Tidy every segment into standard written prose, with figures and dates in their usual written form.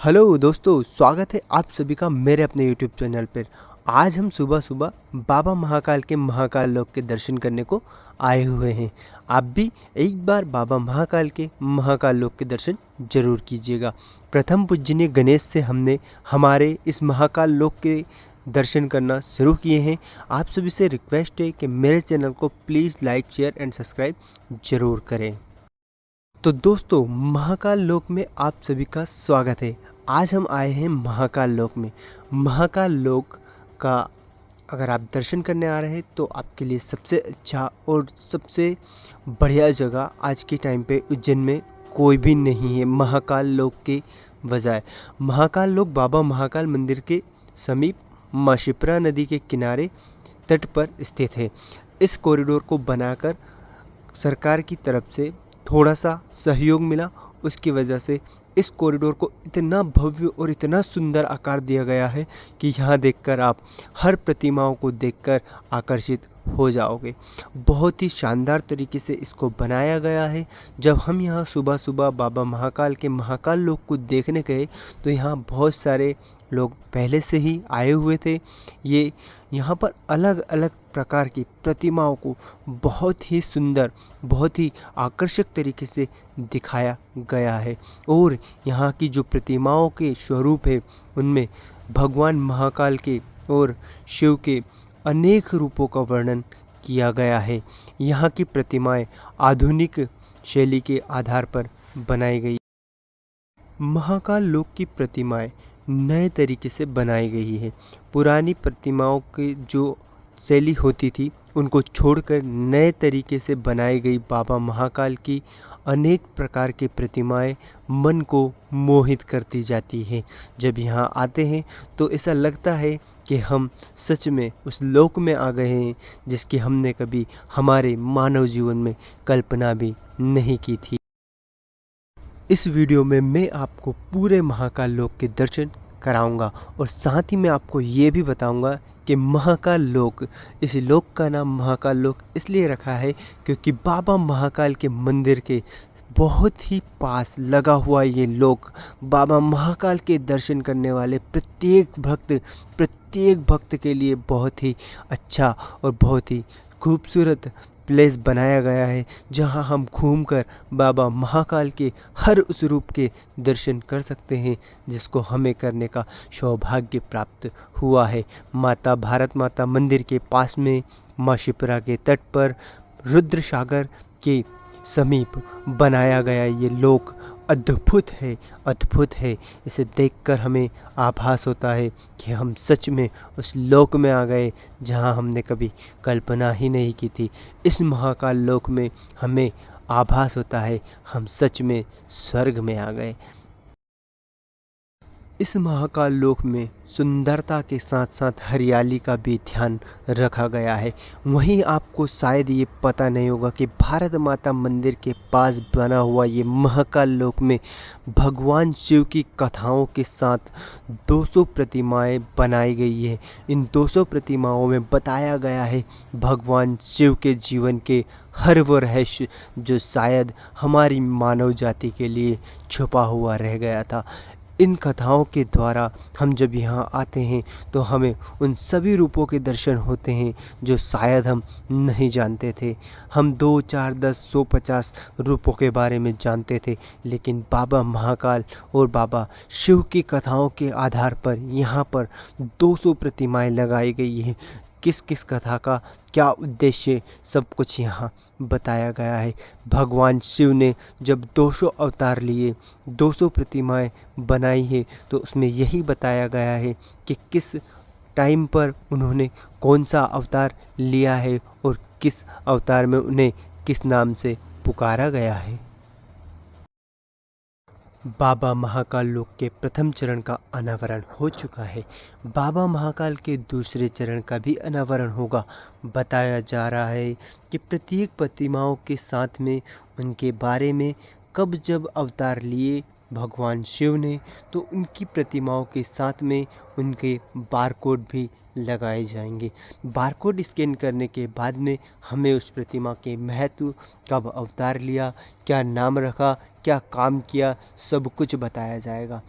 Hello दोस्तों, स्वागत है आप सभी का मेरे अपने यूट्यूब चैनल पर। आज हम सुबह सुबह बाबा महाकाल के महाकाल लोक के दर्शन करने को आए हुए हैं। आप भी एक बार बाबा महाकाल के महाकाल लोक के दर्शन जरूर कीजिएगा। प्रथम पूजनीय गणेश से हमने हमारे इस महाकाल लोक के दर्शन करना शुरू किए हैं। आप सभी से रिक्वेस्ट है कि मेरे चैनल को please like, share and subscribe जरूर करें। तो दोस्तों, महाकाल लोक में आप सभी का स्वागत है। आज हम आए हैं महाकाल लोक में। महाकाल लोक का अगर आप दर्शन करने आ रहे हैं तो आपके लिए सबसे अच्छा और सबसे बढ़िया जगह आज के टाइम पे उज्जैन में कोई भी नहीं है महाकाल लोक के बजाय। महाकाल लोक बाबा महाकाल मंदिर के समीप माँ शिप्रा नदी के किनारे तट पर स्थित है। इस कॉरिडोर को बनाकर सरकार की तरफ से थोड़ा सा सहयोग मिला, उसकी वजह से इस कॉरिडोर को इतना भव्य और इतना सुंदर आकार दिया गया है कि यहाँ देखकर आप हर प्रतिमाओं को देखकर आकर्षित हो जाओगे। बहुत ही शानदार तरीके से इसको बनाया गया है। जब हम यहाँ सुबह सुबह बाबा महाकाल के महाकाल लोक को देखने गए तो यहाँ बहुत सारे लोग पहले से ही आए हुए थे। ये यहाँ पर अलग अलग प्रकार की प्रतिमाओं को बहुत ही सुंदर, बहुत ही आकर्षक तरीके से दिखाया गया है। और यहाँ की जो प्रतिमाओं के स्वरूप है उनमें भगवान महाकाल के और शिव के अनेक रूपों का वर्णन किया गया है। यहाँ की प्रतिमाएं आधुनिक शैली के आधार पर बनाई गई। महाकाल लोक की प्रतिमाएं नए तरीके से बनाई गई है। पुरानी प्रतिमाओं की जो शैली होती थी उनको छोड़कर नए तरीके से बनाई गई बाबा महाकाल की अनेक प्रकार की प्रतिमाएं मन को मोहित करती जाती हैं। जब यहाँ आते हैं तो ऐसा लगता है कि हम सच में उस लोक में आ गए हैं जिसकी हमने कभी हमारे मानव जीवन में कल्पना भी नहीं की थी। इस वीडियो में मैं आपको पूरे महाकाल लोक के दर्शन कराऊंगा और साथ ही मैं आपको ये भी बताऊंगा कि महाकाल लोक, इस लोक का नाम महाकाल लोक इसलिए रखा है क्योंकि बाबा महाकाल के मंदिर के बहुत ही पास लगा हुआ ये लोक बाबा महाकाल के दर्शन करने वाले प्रत्येक भक्त के लिए बहुत ही अच्छा और बहुत ही खूबसूरत प्लेस बनाया गया है, जहां हम घूमकर बाबा महाकाल के हर उस रूप के दर्शन कर सकते हैं जिसको हमें करने का सौभाग्य प्राप्त हुआ है। माता भारत माता मंदिर के पास में माँ शिप्रा के तट पर रुद्र सागर के समीप बनाया गया ये लोक अद्भुत है। इसे देखकर हमें आभास होता है कि हम सच में उस लोक में आ गए जहां हमने कभी कल्पना ही नहीं की थी। इस महाकाल लोक में हमें आभास होता है हम सच में स्वर्ग में आ गए। इस महाकाल लोक में सुंदरता के साथ साथ हरियाली का भी ध्यान रखा गया है। वहीं आपको शायद ये पता नहीं होगा कि भारत माता मंदिर के पास बना हुआ ये महाकाल लोक में भगवान शिव की कथाओं के साथ 200 प्रतिमाएं बनाई गई है। इन 200 प्रतिमाओं में बताया गया है भगवान शिव के जीवन के हर वो रहस्य जो शायद हमारी मानव जाति के लिए छुपा हुआ रह गया था। इन कथाओं के द्वारा हम जब यहाँ आते हैं तो हमें उन सभी रूपों के दर्शन होते हैं जो शायद हम नहीं जानते थे। हम 2, 4, 10, 100, 50 रूपों के बारे में जानते थे, लेकिन बाबा महाकाल और बाबा शिव की कथाओं के आधार पर यहाँ पर 200 प्रतिमाएं लगाई गई हैं। किस किस कथा का क्या उद्देश्य, सब कुछ यहाँ बताया गया है। भगवान शिव ने जब 200 अवतार लिए, 200 प्रतिमाएं बनाई है, तो उसमें यही बताया गया है कि किस टाइम पर उन्होंने कौन सा अवतार लिया है और किस अवतार में उन्हें किस नाम से पुकारा गया है। बाबा महाकाल लोक के प्रथम चरण का अनावरण हो चुका है। बाबा महाकाल के दूसरे चरण का भी अनावरण होगा। बताया जा रहा है कि प्रत्येक प्रतिमाओं के साथ में उनके बारे में कब जब अवतार लिए भगवान शिव ने, तो उनकी प्रतिमाओं के साथ में उनके बारकोड भी लगाए जाएंगे। बारकोड स्कैन करने के बाद में हमें उस प्रतिमा के महत्व, कब अवतार लिया, क्या नाम रखा, क्या काम किया, सब कुछ बताया जाएगा।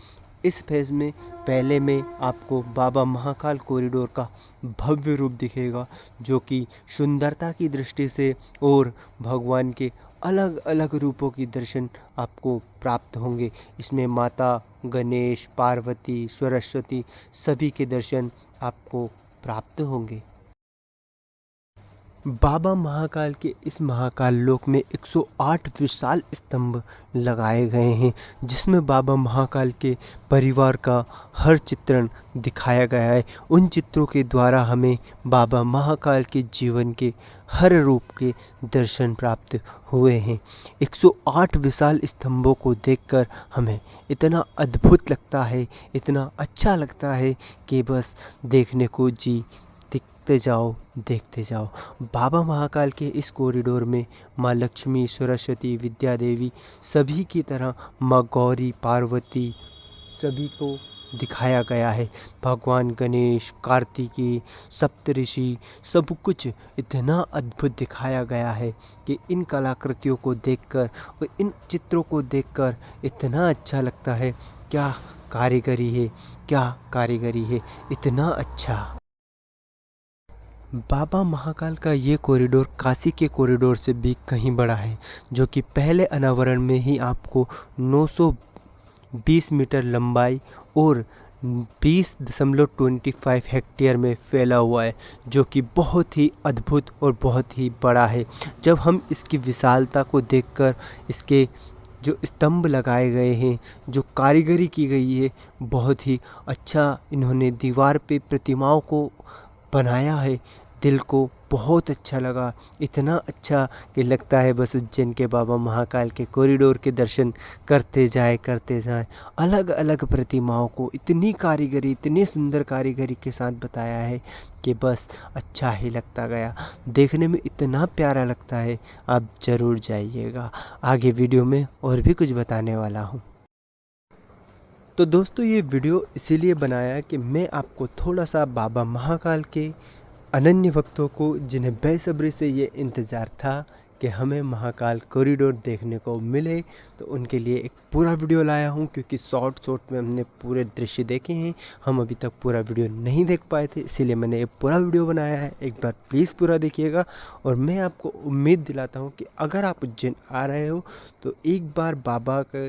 इस फेज़ में पहले में आपको बाबा महाकाल कॉरिडोर का भव्य रूप दिखेगा, जो कि सुंदरता की दृष्टि से और भगवान के अलग अलग रूपों की दर्शन आपको प्राप्त होंगे। इसमें माता गणेश, पार्वती, सरस्वती सभी के दर्शन आपको प्राप्त होंगे। बाबा महाकाल के इस महाकाल लोक में 108 विशाल स्तंभ लगाए गए हैं, जिसमें बाबा महाकाल के परिवार का हर चित्रण दिखाया गया है। उन चित्रों के द्वारा हमें बाबा महाकाल के जीवन के हर रूप के दर्शन प्राप्त हुए हैं। 108 विशाल स्तंभों को देखकर हमें इतना अद्भुत लगता है, इतना अच्छा लगता है कि बस देखने को जी देखते जाओ। बाबा महाकाल के इस कॉरिडोर में माँ लक्ष्मी, सरस्वती, विद्या देवी सभी की तरह माँ गौरी, पार्वती सभी को दिखाया गया है। भगवान गणेश, कार्तिकेय, सप्तऋषि सब कुछ इतना अद्भुत दिखाया गया है कि इन कलाकृतियों को देखकर और इन चित्रों को देखकर इतना अच्छा लगता है। क्या कारीगरी है, इतना अच्छा। बाबा महाकाल का ये कॉरिडोर काशी के कॉरिडोर से भी कहीं बड़ा है, जो कि पहले अनावरण में ही आपको 920 मीटर लंबाई और 20.25 हेक्टेयर में फैला हुआ है, जो कि बहुत ही अद्भुत और बहुत ही बड़ा है। जब हम इसकी विशालता को देखकर इसके जो स्तंभ लगाए गए हैं, जो कारीगरी की गई है, बहुत ही अच्छा इन्होंने दीवार पे प्रतिमाओं को बनाया है, दिल को बहुत अच्छा लगा। इतना अच्छा कि लगता है बस उज्जैन के बाबा महाकाल के कॉरिडोर के दर्शन करते जाएं। अलग अलग प्रतिमाओं को इतनी सुंदर कारीगरी के साथ बताया है कि बस अच्छा ही लगता गया। देखने में इतना प्यारा लगता है, आप ज़रूर जाइएगा। आगे वीडियो में और भी कुछ बताने वाला हूँ। तो दोस्तों, ये वीडियो इसीलिए बनाया कि मैं आपको थोड़ा सा बाबा महाकाल के अनन्य भक्तों को, जिन्हें बेसब्री से ये इंतज़ार था कि हमें महाकाल कॉरिडोर देखने को मिले, तो उनके लिए एक पूरा वीडियो लाया हूँ। क्योंकि शॉर्ट में हमने पूरे दृश्य देखे हैं, हम अभी तक पूरा वीडियो नहीं देख पाए थे, इसीलिए मैंने ये पूरा वीडियो बनाया है। एक बार प्लीज़ पूरा देखिएगा। और मैं आपको उम्मीद दिलाता हूँ कि अगर आप उज्जैन आ रहे हो तो एक बार बाबा का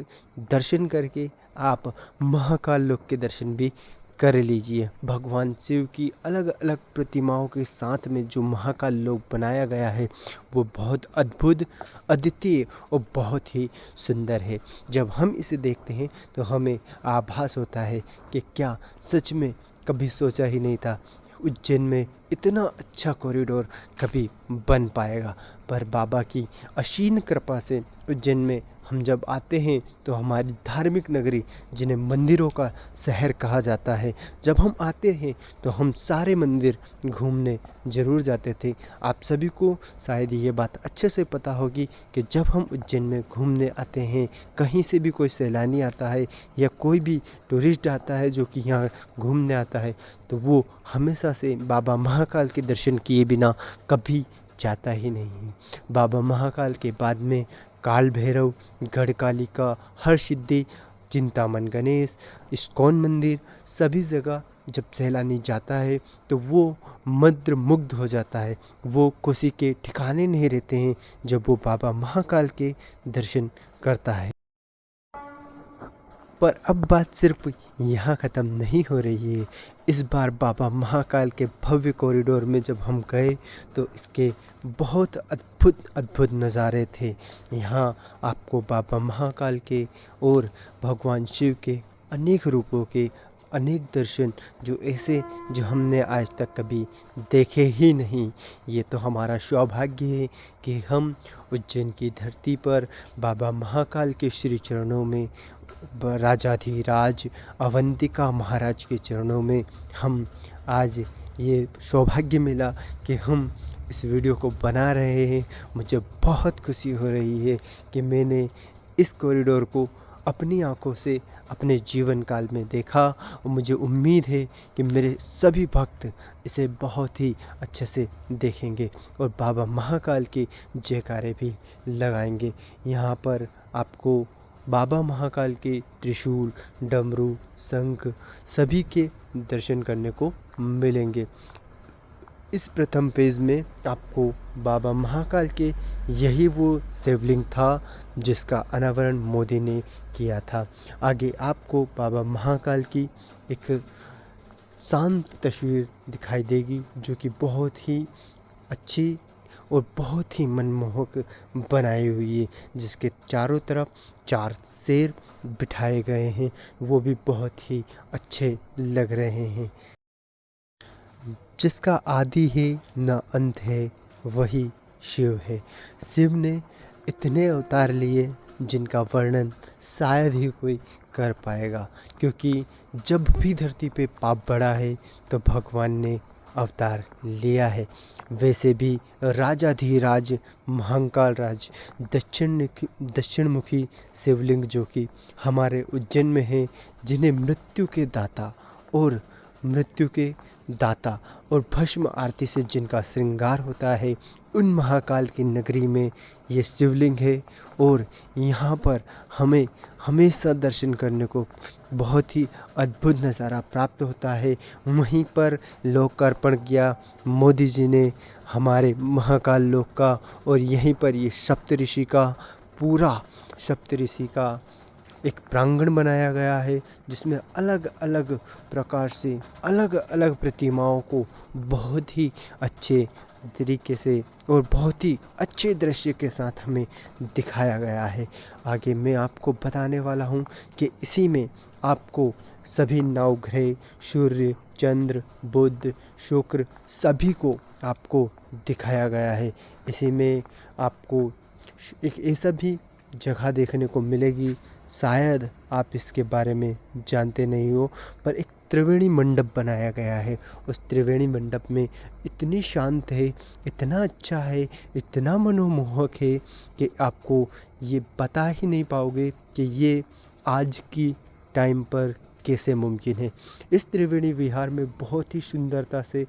दर्शन करके आप महाकाल लोक के दर्शन भी कर लीजिए। भगवान शिव की अलग अलग प्रतिमाओं के साथ में जो महाकाल लोक बनाया गया है, वो बहुत अद्भुत, अद्वितीय और बहुत ही सुंदर है। जब हम इसे देखते हैं तो हमें आभास होता है कि क्या सच में कभी सोचा ही नहीं था उज्जैन में इतना अच्छा कॉरिडोर कभी बन पाएगा। पर बाबा की असीम कृपा से उज्जैन में हम जब आते हैं तो हमारी धार्मिक नगरी, जिन्हें मंदिरों का शहर कहा जाता है, जब हम आते हैं तो हम सारे मंदिर घूमने ज़रूर जाते थे। आप सभी को शायद ये बात अच्छे से पता होगी कि जब हम उज्जैन में घूमने आते हैं, कहीं से भी कोई सैलानी आता है या कोई भी टूरिस्ट आता है जो कि यहाँ घूमने आता है, तो वो हमेशा से बाबा महाकाल के दर्शन किए बिना कभी जाता ही नहीं। बाबा महाकाल के बाद में काल भैरव, गढ़कालिका, हरसिद्धि, चिंतामन गणेश, इस्कॉन मंदिर, सभी जगह जब सैलानी जाता है तो वो मंत्रमुग्ध हो जाता है। वो खुशी के ठिकाने नहीं रहते हैं जब वो बाबा महाकाल के दर्शन करता है। पर अब बात सिर्फ यहाँ ख़त्म नहीं हो रही है। इस बार बाबा महाकाल के भव्य कॉरिडोर में जब हम गए तो इसके बहुत अद्भुत नज़ारे थे। यहाँ आपको बाबा महाकाल के और भगवान शिव के अनेक रूपों के अनेक दर्शन, जो हमने आज तक कभी देखे ही नहीं। ये तो हमारा सौभाग्य है कि हम उज्जैन की धरती पर बाबा महाकाल के श्री चरणों में, राजाधिराज अवंतिका महाराज के चरणों में हम आज ये सौभाग्य मिला कि हम इस वीडियो को बना रहे हैं। मुझे बहुत खुशी हो रही है कि मैंने इस कॉरिडोर को अपनी आंखों से अपने जीवन काल में देखा, और मुझे उम्मीद है कि मेरे सभी भक्त इसे बहुत ही अच्छे से देखेंगे और बाबा महाकाल के जयकारे भी लगाएंगे। यहाँ पर आपको बाबा महाकाल के त्रिशूल, डमरू, शंख सभी के दर्शन करने को मिलेंगे। इस प्रथम फेज़ में आपको बाबा महाकाल के यही वो शिवलिंग था जिसका अनावरण मोदी ने किया था। आगे आपको बाबा महाकाल की एक शांत तस्वीर दिखाई देगी जो कि बहुत ही अच्छी और बहुत ही मनमोहक बनाई हुई है, जिसके चारों तरफ 4 शेर बिठाए गए हैं, वो भी बहुत ही अच्छे लग रहे हैं। जिसका आदि है न अंत है वही शिव है। शिव ने इतने अवतार लिए जिनका वर्णन शायद ही कोई कर पाएगा, क्योंकि जब भी धरती पे पाप बढ़ा है तो भगवान ने अवतार लिया है। वैसे भी राजाधिराज महाकाल राज दक्षिणमुखी शिवलिंग जो कि हमारे उज्जैन में है, जिन्हें मृत्यु के दाता और भस्म आरती से जिनका श्रृंगार होता है, उन महाकाल की नगरी में ये शिवलिंग है। और यहाँ पर हमें हमेशा दर्शन करने को बहुत ही अद्भुत नज़ारा प्राप्त होता है। वहीं पर लोकार्पण किया मोदी जी ने हमारे महाकाल लोक का, और यहीं पर ये सप्तऋषि का एक प्रांगण बनाया गया है, जिसमें अलग अलग प्रकार से अलग अलग प्रतिमाओं को बहुत ही अच्छे तरीके से और बहुत ही अच्छे दृश्य के साथ हमें दिखाया गया है। आगे मैं आपको बताने वाला हूँ कि इसी में आपको सभी नवग्रह सूर्य, चंद्र, बुध, शुक्र सभी को आपको दिखाया गया है। इसी में आपको एक ऐसा भी जगह देखने को मिलेगी, शायद आप इसके बारे में जानते नहीं हो, पर एक त्रिवेणी मंडप बनाया गया है। उस त्रिवेणी मंडप में इतनी शांत है, इतना अच्छा है, इतना मनोमोहक है कि आपको ये बता ही नहीं पाओगे कि ये आज की टाइम पर कैसे मुमकिन है। इस त्रिवेणी विहार में बहुत ही सुंदरता से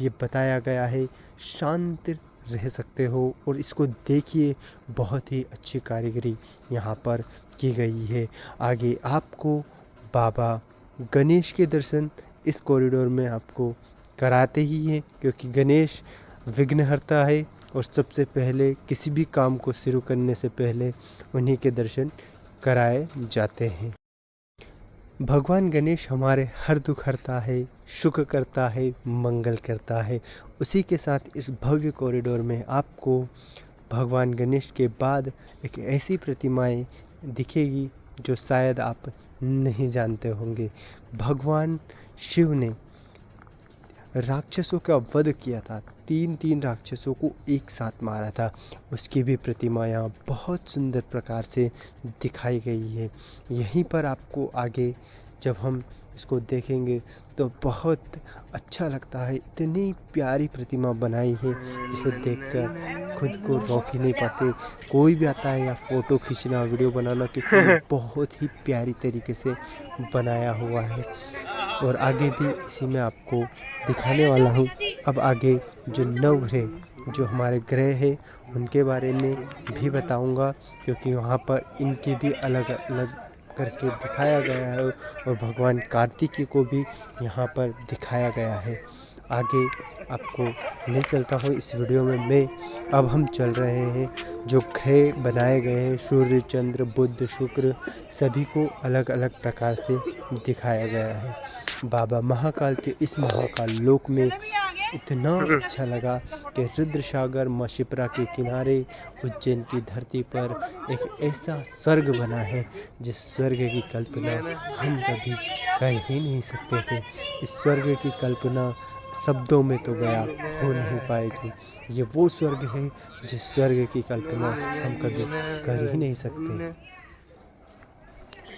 ये बताया गया है, शांत रह सकते हो और इसको देखिए, बहुत ही अच्छी कारीगरी यहाँ पर की गई है। आगे आपको बाबा गणेश के दर्शन इस कॉरिडोर में आपको कराते ही हैं, क्योंकि गणेश विघ्नहर्ता है और सबसे पहले किसी भी काम को शुरू करने से पहले उन्हीं के दर्शन कराए जाते हैं। भगवान गणेश हमारे हर दुख हरता है, सुख करता है, मंगल करता है। उसी के साथ इस भव्य कॉरिडोर में आपको भगवान गणेश के बाद एक ऐसी प्रतिमाएं दिखेगी जो शायद आप नहीं जानते होंगे। भगवान शिव ने राक्षसों का वध किया था, 3 राक्षसों को एक साथ मारा था। उसकी भी प्रतिमा यहाँ बहुत सुंदर प्रकार से दिखाई गई है। यहीं पर आपको आगे जब हम इसको देखेंगे तो बहुत अच्छा लगता है। इतनी प्यारी प्रतिमा बनाई है जिसे देखकर खुद को रोक ही नहीं पाते। कोई भी आता है या फ़ोटो खींचना, वीडियो बनाना, क्योंकि बहुत ही प्यारी तरीके से बनाया हुआ है। और आगे भी इसी में आपको दिखाने वाला हूँ। अब आगे जो नवग्रह जो हमारे ग्रह हैं उनके बारे में भी बताऊँगा, क्योंकि वहाँ पर इनके भी अलग अलग करके दिखाया गया है और भगवान कार्तिकेय को भी यहाँ पर दिखाया गया है। आगे आपको ले चलता हूँ इस वीडियो में अब हम चल रहे हैं जो ग्रह बनाए गए हैं, सूर्य, चंद्र, बुध, शुक्र, सभी को अलग अलग प्रकार से दिखाया गया है। बाबा महाकाल के इस महाकाल लोक में इतना अच्छा लगा कि रुद्रसागर माँ शिप्रा के किनारे उज्जैन की धरती पर एक ऐसा स्वर्ग बना है जिस स्वर्ग की कल्पना हम कभी कर ही नहीं सकते थे। इस स्वर्ग की कल्पना शब्दों में तो बयां हो नहीं पाएगी। ये वो स्वर्ग है जिस स्वर्ग की कल्पना हम कभी कर ही नहीं सकते।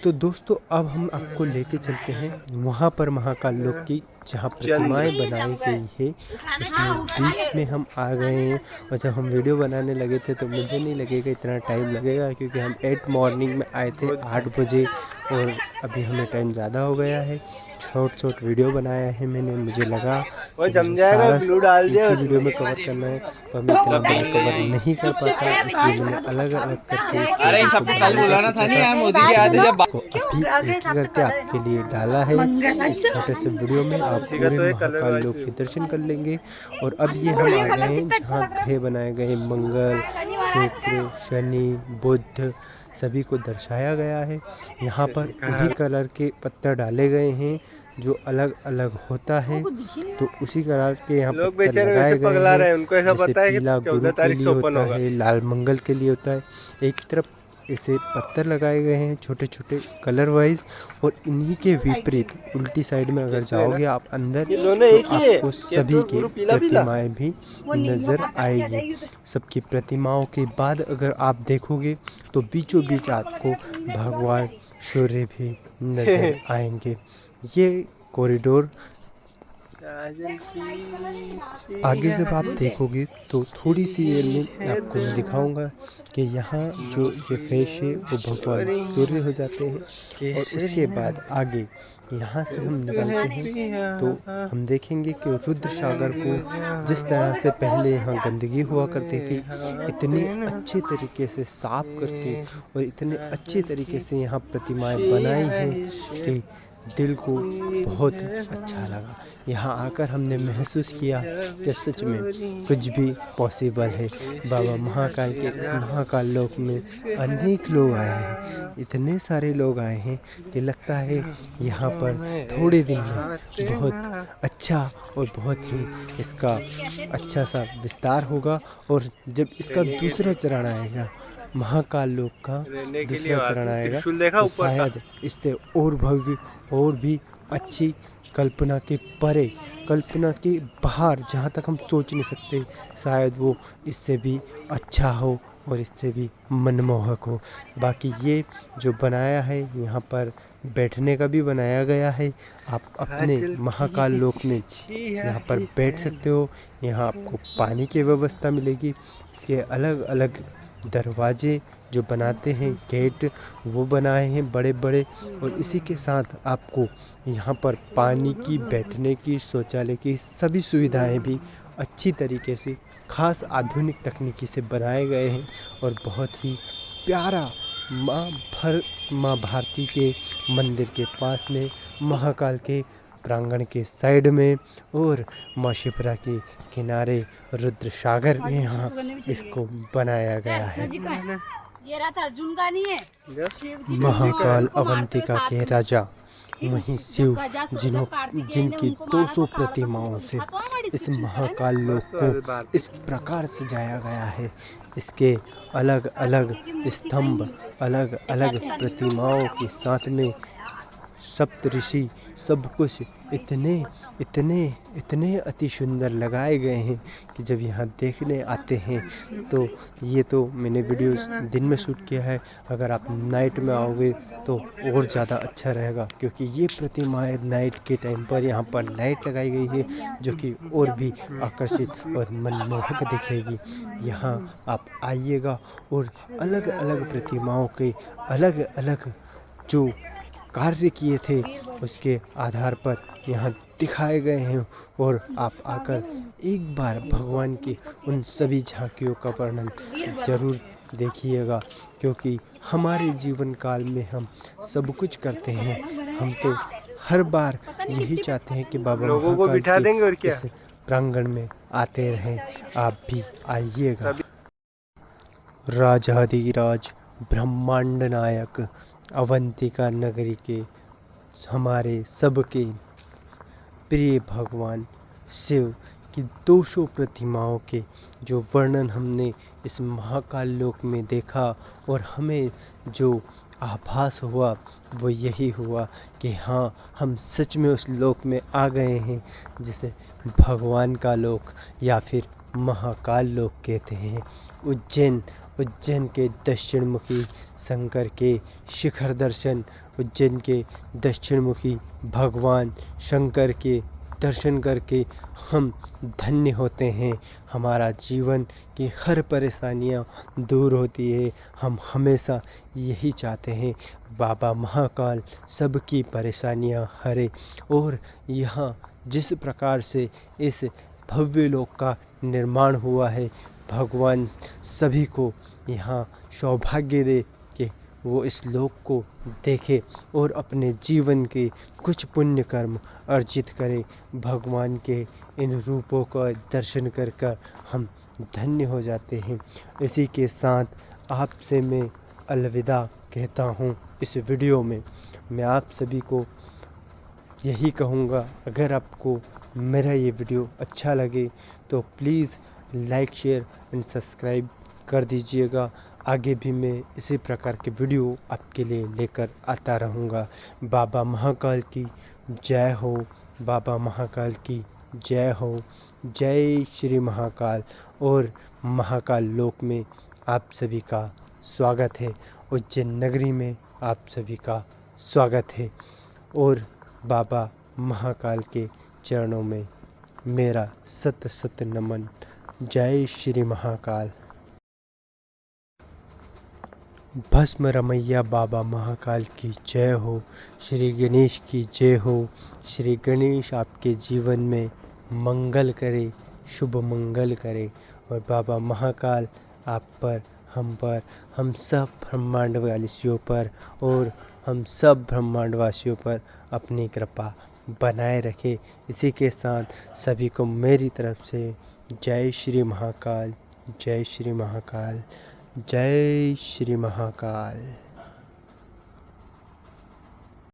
तो दोस्तों अब हम आपको लेके चलते हैं वहाँ पर महाकाल लोक की जहाँ प्रतिमाएं बनाई गई है, इसलिए बीच में हम आ गए हैं। और जब हम वीडियो बनाने लगे थे तो मुझे नहीं लगेगा इतना टाइम लगेगा, क्योंकि हम 8 मॉर्निंग में आए थे 8 बजे, और अभी हमें टाइम ज़्यादा हो गया है। शॉर्ट वीडियो बनाया है मैंने, मुझे लगा सारा वीडियो में कवर करना है, पर मैं इतना बड़ा कवर नहीं कर पाता, इसलिए मैंने अलग अलग करके करके आपके लिए डाला है। इस छोटे से वीडियो में आप पूरे महाकाल लोक के दर्शन कर लेंगे। और अब ये हम आ गए हैं जहाँ ग्रह बनाए गए, मंगल, शुक्र, शनि, बुध सभी को दर्शाया गया है। यहाँ पर उन्हीं कलर के पत्थर डाले गए हैं जो अलग अलग होता है, तो उसी कलर के यहाँ पत्थर लगाए गए हैं। उनको ऐसा पता है कि 14 तारीख से ओपन होगा, लाल मंगल के लिए होता है। एक तरफ ऐसे पत्थर लगाए गए हैं छोटे छोटे कलर वाइज, और इन्हीं के विपरीत उल्टी साइड में अगर जाओगे आप अंदर तो आपको सभी की प्रतिमाएं भी नजर आएगी। सबकी प्रतिमाओं के बाद अगर आप देखोगे तो बीचों बीच आपको भगवान सूर्य भी नजर आएंगे। ये कॉरिडोर आगे जब आप देखोगे तो थोड़ी सी देर में आपको मैं दिखाऊंगा कि यहाँ जो ये फेस है वो भगवान सूर्य हो जाते हैं। और उसके बाद आगे यहाँ से हम निकलते हैं तो हम देखेंगे कि रुद्र सागर को जिस तरह से पहले यहाँ गंदगी हुआ करती थी, इतने अच्छे तरीके से साफ करके और इतने अच्छे तरीके से यहाँ प्रतिमाएं बनाई हैं कि दिल को बहुत अच्छा लगा। यहाँ आकर हमने महसूस किया कि सच में कुछ भी पॉसिबल है। बाबा महाकाल के इस महाकाल लोक में अनेक लोग आए हैं, इतने सारे लोग आए हैं कि लगता है यहाँ पर थोड़े दिन में बहुत अच्छा और बहुत ही इसका अच्छा सा विस्तार होगा। और जब इसका दूसरा चरण आएगा, महाकाल लोक का दूसरा चरण आएगा, तो शायद इससे और भव्य और भी अच्छी, कल्पना के परे, कल्पना के बाहर, जहाँ तक हम सोच नहीं सकते, शायद वो इससे भी अच्छा हो और इससे भी मनमोहक हो। बाकी ये जो बनाया है यहाँ पर बैठने का भी बनाया गया है। आप अपने महाकाल लोक में यहाँ पर बैठ सकते हो। यहाँ आपको पानी की व्यवस्था मिलेगी। इसके अलग अलग दरवाजे जो बनाते हैं, गेट वो बनाए हैं बड़े बड़े, और इसी के साथ आपको यहाँ पर पानी की, बैठने की, शौचालय की सभी सुविधाएं भी अच्छी तरीके से खास आधुनिक तकनीकी से बनाए गए हैं। और बहुत ही प्यारा माँ भारती के मंदिर के पास में, महाकाल के प्रांगण के साइड में और माँ शिप्रा के किनारे रुद्र सागर में यहाँ इसको बनाया गया है। ये रात अर्जुन का नहीं है। महाकाल अवंतिका के राजा वहीं शिव जिनकी 200 प्रतिमाओं से इस महाकाल लोक को इस प्रकार सजाया गया है। इसके अलग अलग स्तंभ, अलग अलग प्रतिमाओं के साथ में सप्तऋषि, सब कुछ इतने इतने इतने अति सुंदर लगाए गए हैं कि जब यहाँ देखने आते हैं तो, ये तो मैंने वीडियो दिन में शूट किया है, अगर आप नाइट में आओगे तो और ज़्यादा अच्छा रहेगा, क्योंकि ये प्रतिमाएं नाइट के टाइम पर यहाँ पर लाइट लगाई गई है जो कि और भी आकर्षित और मनमोहक दिखेगी। यहाँ आप आइएगा और अलग अलग प्रतिमाओं के अलग अलग जो कार्य किए थे उसके आधार पर यहाँ दिखाए गए हैं, और आप आकर एक बार भगवान की उन सभी झांकियों का वर्णन जरूर देखिएगा, क्योंकि हमारे जीवन काल में हम सब कुछ करते हैं। हम तो हर बार यही चाहते हैं कि बाबा लोगों को बिठा देंगे और क्या, इस प्रांगण में आते रहें। आप भी आइएगा। राजाधिराज ब्रह्मांड नायक अवंतिका नगरी के हमारे सबके प्रिय भगवान शिव की 200 प्रतिमाओं के जो वर्णन हमने इस महाकाल लोक में देखा, और हमें जो आभास हुआ वो यही हुआ कि हाँ, हम सच में उस लोक में आ गए हैं जिसे भगवान का लोक या फिर महाकाल लोक कहते हैं। उज्जैन के दक्षिण मुखी शंकर के शिखर दर्शन, उज्जैन के दक्षिण मुखी भगवान शंकर के दर्शन करके हम धन्य होते हैं। हमारा जीवन की हर परेशानियां दूर होती है। हम हमेशा यही चाहते हैं बाबा महाकाल सबकी परेशानियां हरे। और यहाँ जिस प्रकार से इस भव्य लोक का निर्माण हुआ है, भगवान सभी को यहाँ सौभाग्य दे कि वो इस लोक को देखे और अपने जीवन के कुछ पुण्य कर्म अर्जित करे। भगवान के इन रूपों का दर्शन कर कर हम धन्य हो जाते हैं। इसी के साथ आपसे मैं अलविदा कहता हूँ। इस वीडियो में मैं आप सभी को यही कहूँगा, अगर आपको मेरा ये वीडियो अच्छा लगे तो please like share and subscribe कर दीजिएगा। आगे भी मैं इसी प्रकार के वीडियो आपके लिए लेकर आता रहूँगा। बाबा महाकाल की जय हो, बाबा महाकाल की जय हो। जय श्री महाकाल। और महाकाल लोक में आप सभी का स्वागत है। उज्जैन नगरी में आप सभी का स्वागत है। और बाबा महाकाल के चरणों में मेरा सत सत नमन। जय श्री महाकाल। भस्म रमैया बाबा महाकाल की जय हो। श्री गणेश की जय हो। श्री गणेश आपके जीवन में मंगल करे, शुभ मंगल करे। और बाबा महाकाल आप पर, हम सब ब्रह्मांडवासियों पर और हम सब ब्रह्मांडवासियों पर अपनी कृपा बनाए रखे। इसी के साथ सभी को मेरी तरफ से जय श्री महाकाल, जय श्री महाकाल, जय श्री महाकाल।